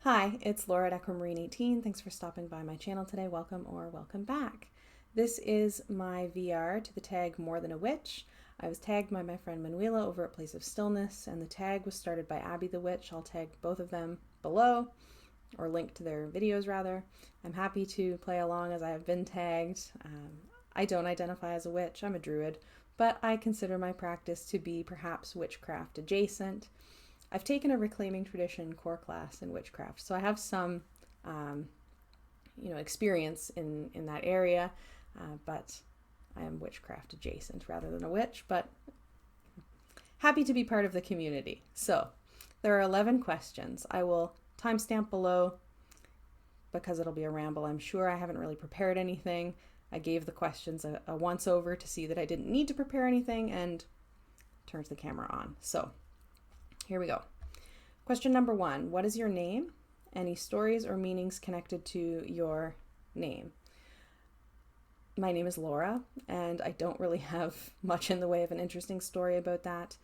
Hi, it's Laura at Aquamarine18. Thanks for stopping by my channel today. Welcome or welcome back. This is my VR to the tag MoreThanAWitch. I was tagged by my friend Manuela over at Place of Stillness, and the tag was started by Abi the Witch. I'll tag both of them below, or link to their videos rather. I'm happy to play along as I have been tagged. I don't identify as a witch, I'm a druid, but I consider my practice to be perhaps witchcraft adjacent. I've taken a Reclaiming Tradition core class in witchcraft, so I have some, experience in that area, but I am witchcraft adjacent rather than a witch, but happy to be part of the community. So there are 11 questions. I will timestamp below because it'll be a ramble, I'm sure. I haven't really prepared anything. I gave the questions a once over to see that I didn't need to prepare anything and turned the camera on. So here we go. Question number 1. What is your name? Any stories or meanings connected to your name? My name is Laura, and I don't really have much in the way of an interesting story about that.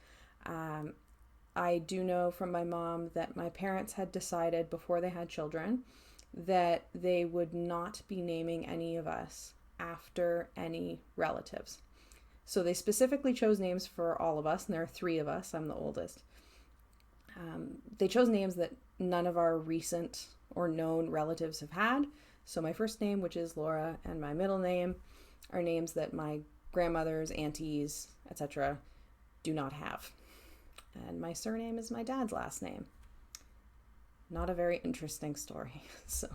I do know from my mom that my parents had decided before they had children that they would not be naming any of us after any relatives. So they specifically chose names for all of us, and there are 3 of us. I'm the oldest. They chose names that none of our recent or known relatives have had. So my first name, which is Laura, and my middle name are names that my grandmothers, aunties, etc. do not have. And my surname is my dad's last name. Not a very interesting story. So,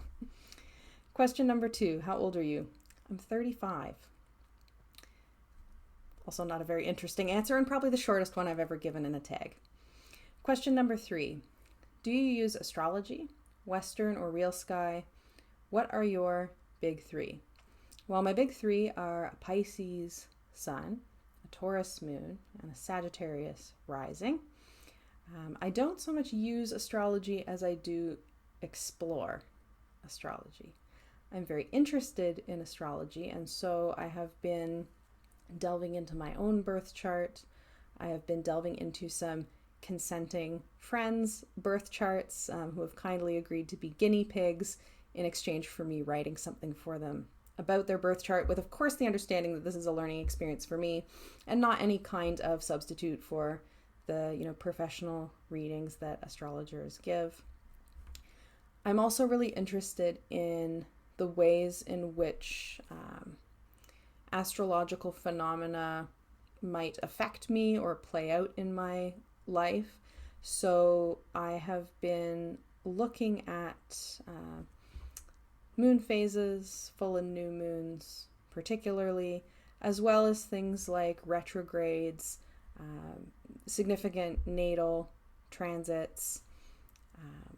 question number 2, how old are you? I'm 35. Also not a very interesting answer, and probably the shortest one I've ever given in a tag. Question number 3, do you use astrology, Western or real sky? What are your big 3? Well, my big 3 are a Pisces sun, a Taurus moon, and a Sagittarius rising. I don't so much use astrology as I do explore astrology. I'm very interested in astrology, and so I have been delving into my own birth chart. I have been delving into some consenting friends' birth charts who have kindly agreed to be guinea pigs in exchange for me writing something for them about their birth chart, with of course the understanding that this is a learning experience for me and not any kind of substitute for the professional readings that astrologers give. I'm also really interested in the ways in which astrological phenomena might affect me or play out in my life. So I have been looking at moon phases, full and new moons particularly, as well as things like retrogrades, significant natal transits,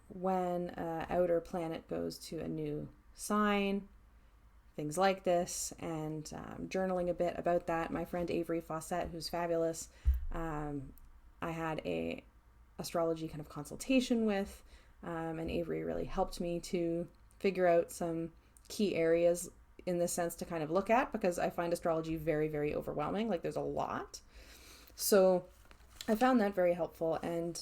when an outer planet goes to a new sign, things like this, and journaling a bit about that. My friend Avery Fawcett, who's fabulous, I had a astrology kind of consultation with, and Avery really helped me to figure out some key areas in this sense to kind of look at, because I find astrology very, very overwhelming. Like, there's a lot. So I found that very helpful. And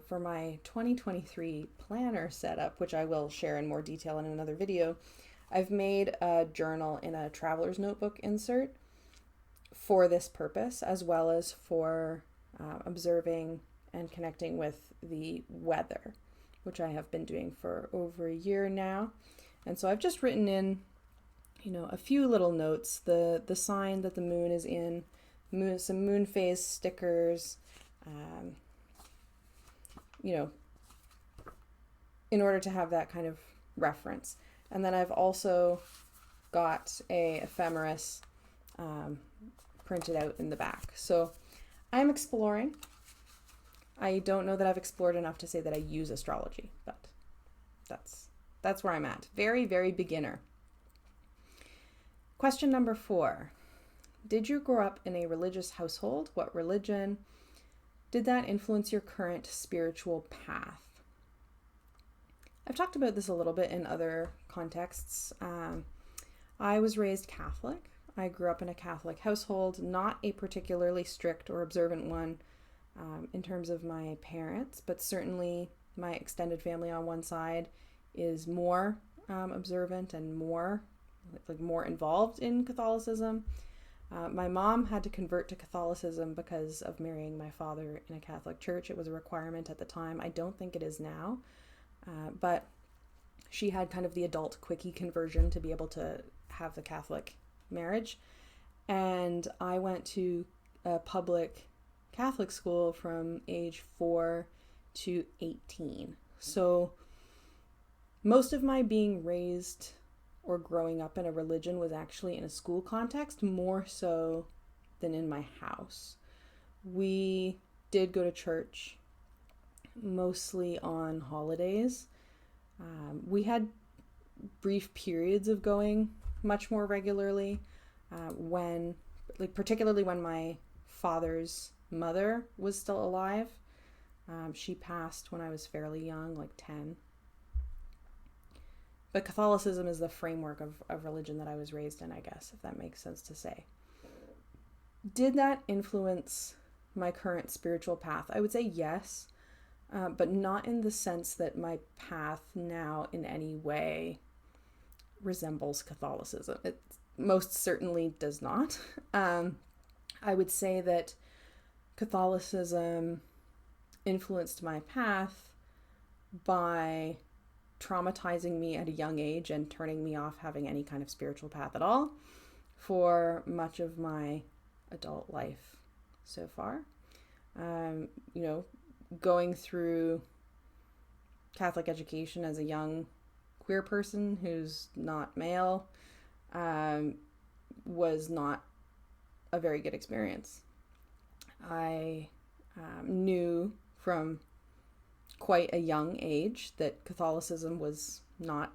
for my 2023 planner setup, which I will share in more detail in another video, I've made a journal in a traveler's notebook insert for this purpose, as well as for observing and connecting with the weather, which I have been doing for over a year now. And so I've just written in, a few little notes, the sign that the moon is in, some moon phase stickers, in order to have that kind of reference. And then I've also got a ephemeris printed out in the back. So I'm exploring. I don't know that I've explored enough to say that I use astrology, but that's where I'm at. Very, very beginner. Question number 4. Did you grow up in a religious household? What religion? Did that influence your current spiritual path? I've talked about this a little bit in other contexts. I was raised Catholic. I grew up in a Catholic household, not a particularly strict or observant one in terms of my parents, but certainly my extended family on one side is more observant and more involved in Catholicism. My mom had to convert to Catholicism because of marrying my father in a Catholic church. It was a requirement at the time. I don't think it is now, but she had kind of the adult quickie conversion to be able to have the Catholic marriage. And I went to a public Catholic school from age 4 to 18. So most of my being raised or growing up in a religion was actually in a school context, more so than in my house. We did go to church mostly on holidays. We had brief periods of going much more regularly particularly when my father's mother was still alive. She passed when I was fairly young, like 10. But Catholicism is the framework of religion that I was raised in, I guess, if that makes sense to say. Did that influence my current spiritual path? I would say yes, but not in the sense that my path now in any way resembles Catholicism. It most certainly does not. I would say that Catholicism influenced my path by traumatizing me at a young age and turning me off having any kind of spiritual path at all for much of my adult life so far. Going through Catholic education as a young queer person who's not male was not a very good experience. I knew from quite a young age that Catholicism was not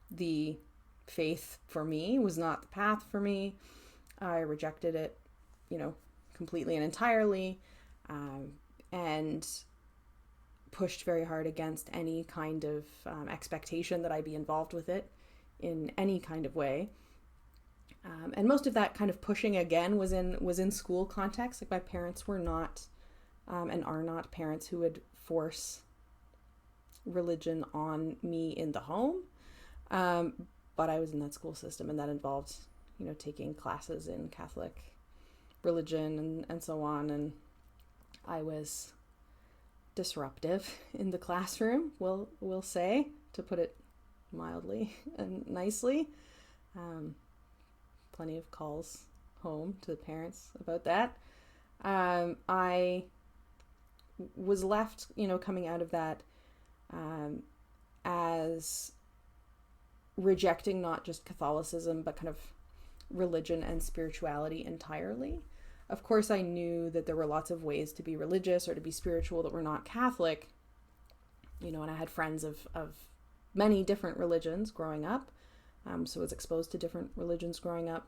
the faith for me, was not the path for me. I rejected it, completely and entirely, and pushed very hard against any kind of expectation that I be involved with it in any kind of way. And most of that kind of pushing again was in school context. Like my parents were not and are not parents who would force religion on me in the home. But I was in that school system, and that involved, taking classes in Catholic religion and so on. And I was disruptive in the classroom, we'll say, to put it mildly and nicely. Plenty of calls home to the parents about that. I was left, coming out of that as rejecting not just Catholicism, but kind of religion and spirituality entirely. Of course, I knew that there were lots of ways to be religious or to be spiritual that were not Catholic, and I had friends of many different religions growing up, so I was exposed to different religions growing up,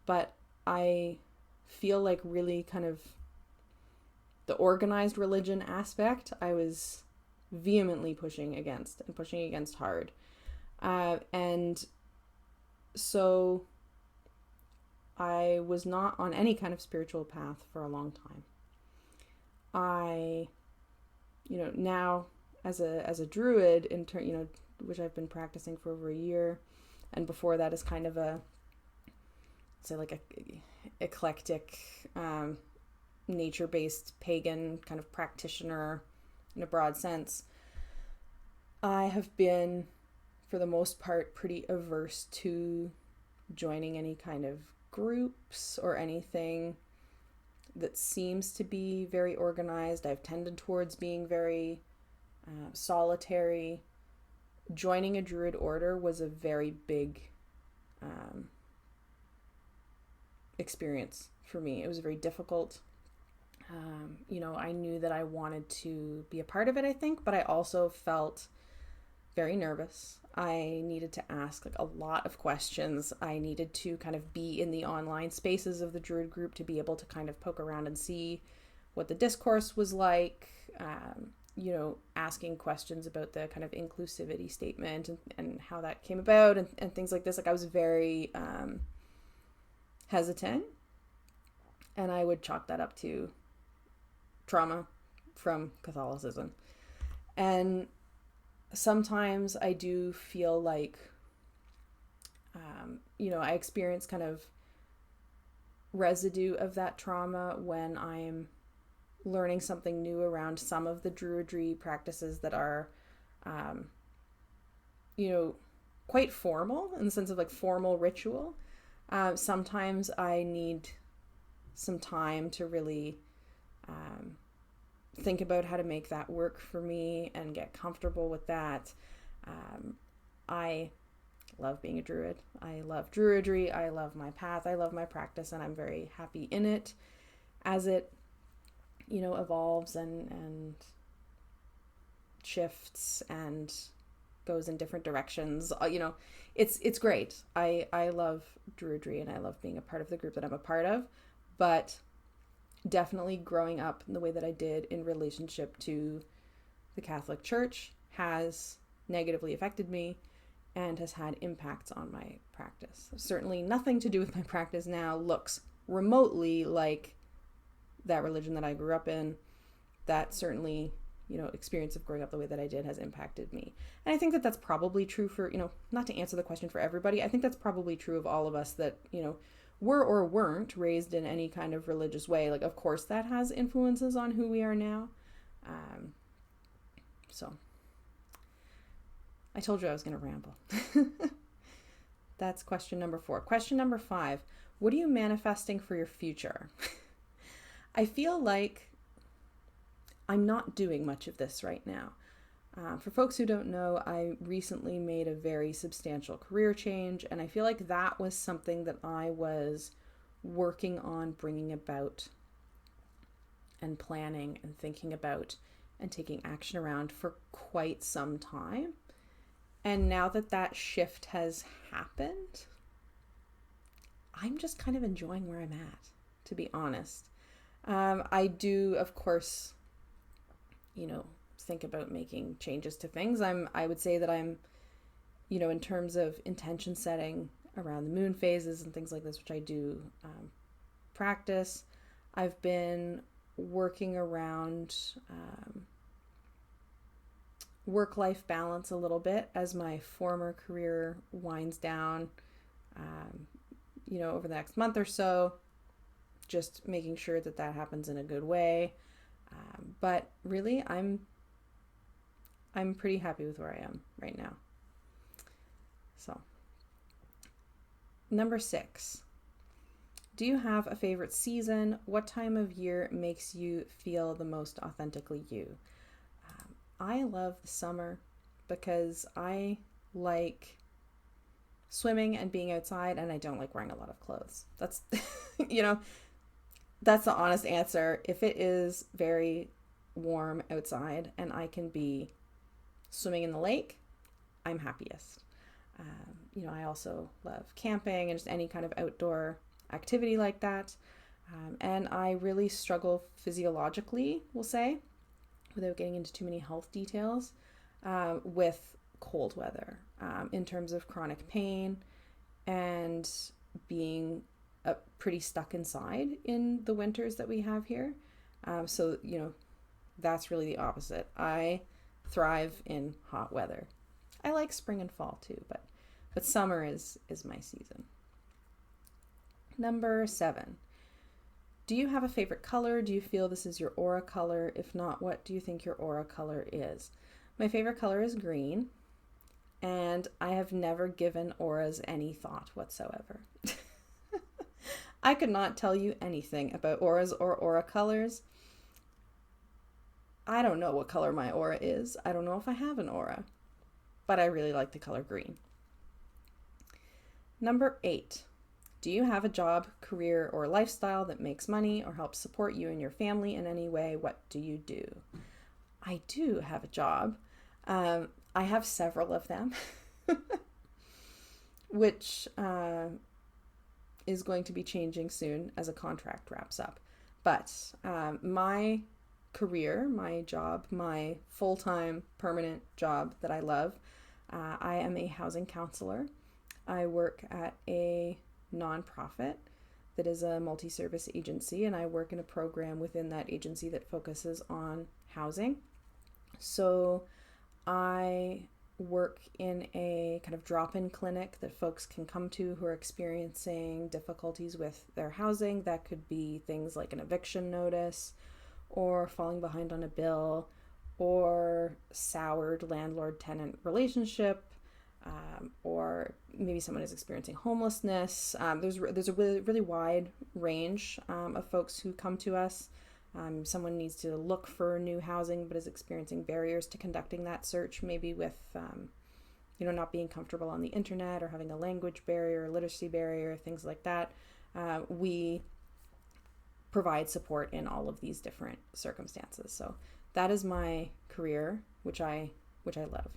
but I feel like really kind of the organized religion aspect, I was vehemently pushing against hard. And so I was not on any kind of spiritual path for a long time. I, now as a Druid, which I've been practicing for over a year, and before that as kind of a eclectic, nature-based pagan kind of practitioner in a broad sense, I have been, for the most part, pretty averse to joining any kind of groups or anything that seems to be very organized. I've tended towards being very solitary. Joining a Druid order was a very big experience for me. It was very difficult. I knew that I wanted to be a part of it, I think, but I also felt very nervous. I needed to ask a lot of questions. I needed to kind of be in the online spaces of the Druid group to be able to kind of poke around and see what the discourse was like, asking questions about the kind of inclusivity statement and how that came about and things like this. I was very hesitant, and I would chalk that up to trauma from Catholicism. And sometimes I do feel like, I experience kind of residue of that trauma when I'm learning something new around some of the Druidry practices that are, um, quite formal in the sense of like formal ritual. Sometimes I need some time to really think about how to make that work for me and get comfortable with that. I love being a druid. I love druidry. I love my path. I love my practice, and I'm very happy in it as it, evolves and shifts and goes in different directions. It's great. I love druidry and I love being a part of the group that I'm a part of, but definitely growing up in the way that I did in relationship to the Catholic Church has negatively affected me and has had impacts on my practice. Certainly nothing to do with my practice now looks remotely like that religion that I grew up in. That certainly, experience of growing up the way that I did has impacted me. And I think that that's probably true for, not to answer the question for everybody, I think that's probably true of all of us that, were or weren't raised in any kind of religious way. Like, of course, that has influences on who we are now. So I told you I was going to ramble. That's question number 4. Question number 5. What are you manifesting for your future? I feel like I'm not doing much of this right now. For folks who don't know, I recently made a very substantial career change, and I feel like that was something that I was working on bringing about and planning and thinking about and taking action around for quite some time. And now that that shift has happened, I'm just kind of enjoying where I'm at, to be honest. I do, of course, think about making changes to things. I would say that I'm, in terms of intention setting around the moon phases and things like this, which I do practice, I've been working around work-life balance a little bit as my former career winds down, over the next month or so, just making sure that that happens in a good way. But really, I'm pretty happy with where I am right now. So, number 6. Do you have a favorite season? What time of year makes you feel the most authentically you? I love the summer because I like swimming and being outside, and I don't like wearing a lot of clothes. That's, that's the honest answer. If it is very warm outside and I can be swimming in the lake, I'm happiest. I also love camping and just any kind of outdoor activity like that. And I really struggle physiologically, we'll say, without getting into too many health details, with cold weather, in terms of chronic pain and being pretty stuck inside in the winters that we have here. So, that's really the opposite. I thrive in hot weather. I like spring and fall too, but summer is my season. Number 7. Do you have a favorite color? Do you feel this is your aura color? If not, what do you think your aura color is? My favorite color is green, and I have never given auras any thought whatsoever. I could not tell you anything about auras or aura colors. I don't know what color my aura is. I don't know if I have an aura, but I really like the color green. Number 8. Do you have a job, career, or lifestyle that makes money or helps support you and your family in any way? What do you do? I do have a job. I have several of them, which is going to be changing soon as a contract wraps up. But my career, my job, my full-time permanent job that I love, I am a housing counselor. I work at a nonprofit that is a multi-service agency, and I work in a program within that agency that focuses on housing. So I work in a kind of drop-in clinic that folks can come to who are experiencing difficulties with their housing. That could be things like an eviction notice, or falling behind on a bill, or soured landlord-tenant relationship, or maybe someone is experiencing homelessness. There's a really wide range of folks who come to us. Someone needs to look for new housing but is experiencing barriers to conducting that search, maybe with not being comfortable on the internet, or having a language barrier, literacy barrier, things like that. We provide support in all of these different circumstances. So that is my career, which I love.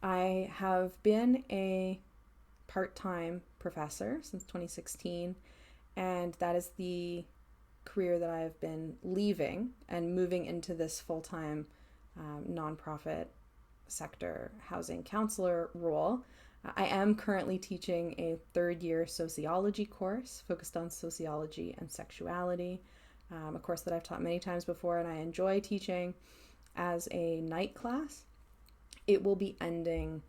I have been a part-time professor since 2016, and that is the career that I've been leaving and moving into this full-time nonprofit sector housing counselor role. I am currently teaching a third-year sociology course focused on sociology and sexuality, a course that I've taught many times before, and I enjoy teaching as a night class. It will be ending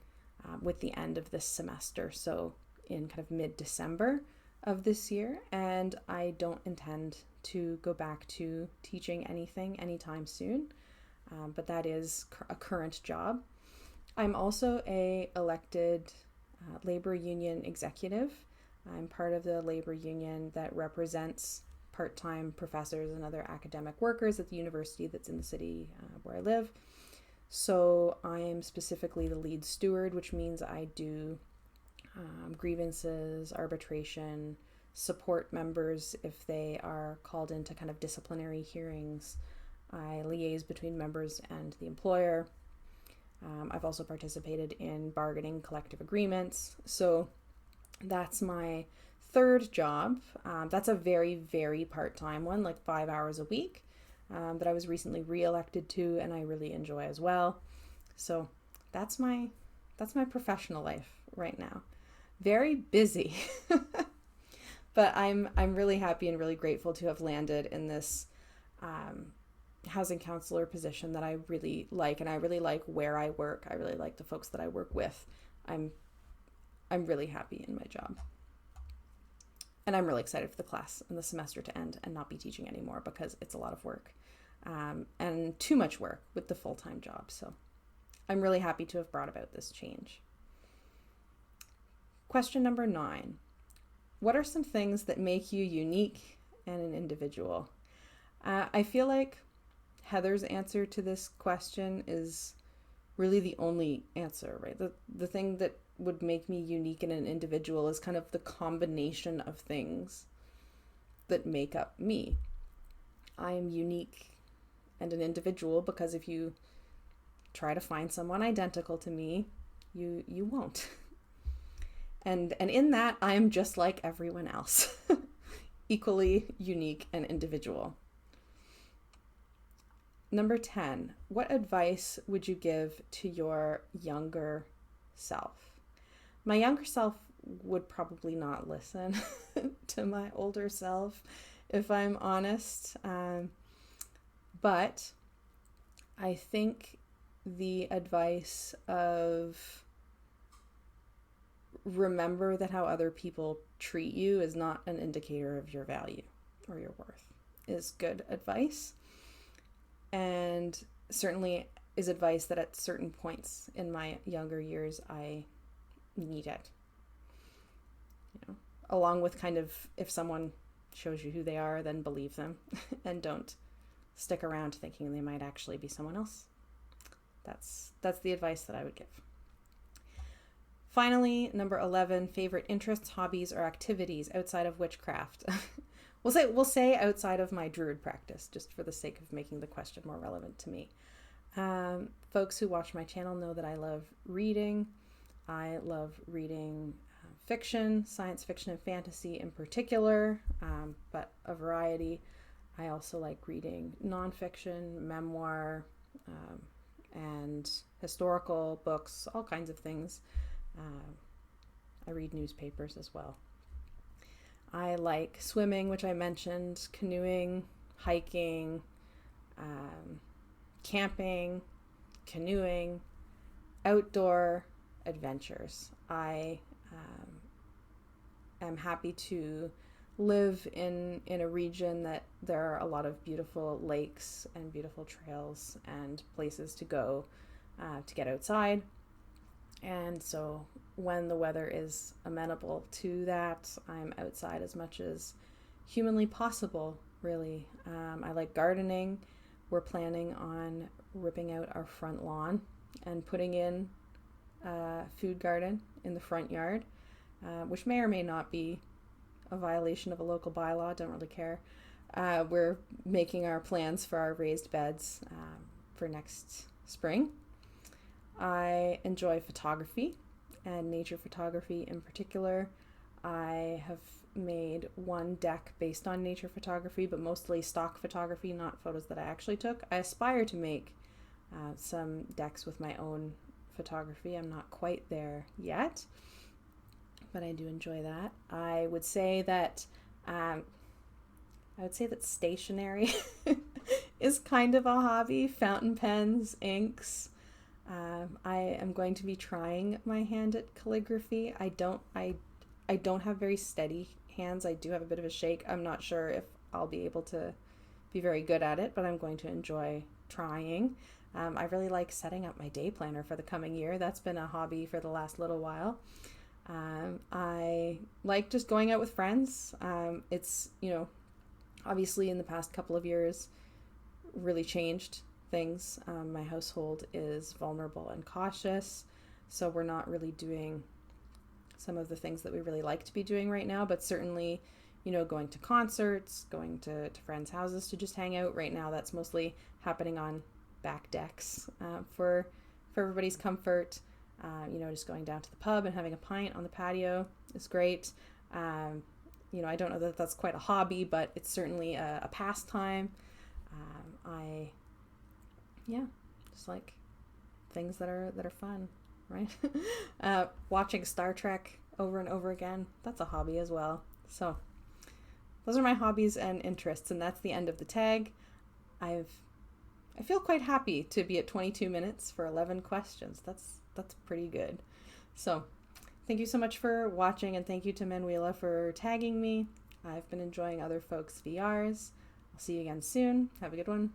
with the end of this semester, so in kind of mid-December of this year, and I don't intend to go back to teaching anything anytime soon, but that is a current job. I'm also a elected labor union executive. I'm part of the labor union that represents part-time professors and other academic workers at the university that's in the city where I live. So I am specifically the lead steward, which means I do grievances, arbitration, support members if they are called into kind of disciplinary hearings. I liaise between members and the employer. I've also participated in bargaining collective agreements. So that's my third job. That's a very, very part-time one, like 5 hours a week, that I was recently re-elected to, and I really enjoy as well. So that's my professional life right now. Very busy. But I'm really happy and really grateful to have landed in this housing counselor position that I really like, and I really like where I work. I really like the folks that I work with. I'm really happy in my job. And I'm really excited for the class and the semester to end and not be teaching anymore, because it's a lot of work and too much work with the full-time job. So I'm really happy to have brought about this change. Question number 9. What are some things that make you unique and an individual? I feel like Heather's answer to this question is really the only answer, right? The thing that would make me unique and an individual is kind of the combination of things that make up me. I am unique and an individual because if you try to find someone identical to me, you won't. And in that, I am just like everyone else, equally unique and individual. Number 10, what advice would you give to your younger self? My younger self would probably not listen to my older self, if I'm honest. But I think the advice of remember that how other people treat you is not an indicator of your value or your worth is good advice. And certainly is advice that at certain points in my younger years I needed. Along with kind of, if someone shows you who they are, then believe them and don't stick around thinking they might actually be someone else. That's the advice that I would give. Finally, number 11, favorite interests, hobbies, or activities outside of witchcraft. We'll say outside of my Druid practice, just for the sake of making the question more relevant to me. Folks who watch my channel know that I love reading. I love reading fiction, science fiction and fantasy in particular, but a variety. I also like reading nonfiction, memoir, and historical books, all kinds of things. I read newspapers as well. I like swimming, which I mentioned, canoeing, hiking, camping, canoeing, outdoor adventures. I am happy to live in a region that there are a lot of beautiful lakes and beautiful trails and places to go to get outside. And so when the weather is amenable to that, I'm outside as much as humanly possible, really. I like gardening. We're planning on ripping out our front lawn and putting in a food garden in the front yard, which may or may not be a violation of a local bylaw. Don't really care. We're making our plans for our raised beds for next spring. I enjoy photography and nature photography in particular. I have made one deck based on nature photography, but mostly stock photography, not photos that I actually took. I aspire to make some decks with my own photography. I'm not quite there yet, but I do enjoy that. I would say that stationery is kind of a hobby. Fountain pens, inks. I am going to be trying my hand at calligraphy. I don't have very steady hands. I do have a bit of a shake. I'm not sure if I'll be able to be very good at it, but I'm going to enjoy trying. I really like setting up my day planner for the coming year. That's been a hobby for the last little while. I like just going out with friends. It's, obviously in the past couple of years really changed things. My household is vulnerable and cautious, so we're not really doing some of the things that we really like to be doing right now, but certainly, going to concerts, going to friends' houses to just hang out. Right now, that's mostly happening on back decks for everybody's comfort. Just going down to the pub and having a pint on the patio is great. I don't know that that's quite a hobby, but it's certainly a pastime. Just like things that are fun, right? Watching Star Trek over and over again, that's a hobby as well. So those are my hobbies and interests, and that's the end of the tag. I feel quite happy to be at 22 minutes for 11 questions. That's pretty good. So thank you so much for watching, and thank you to Manuela for tagging me. I've been enjoying other folks' VRs. I'll see you again soon. Have a good one.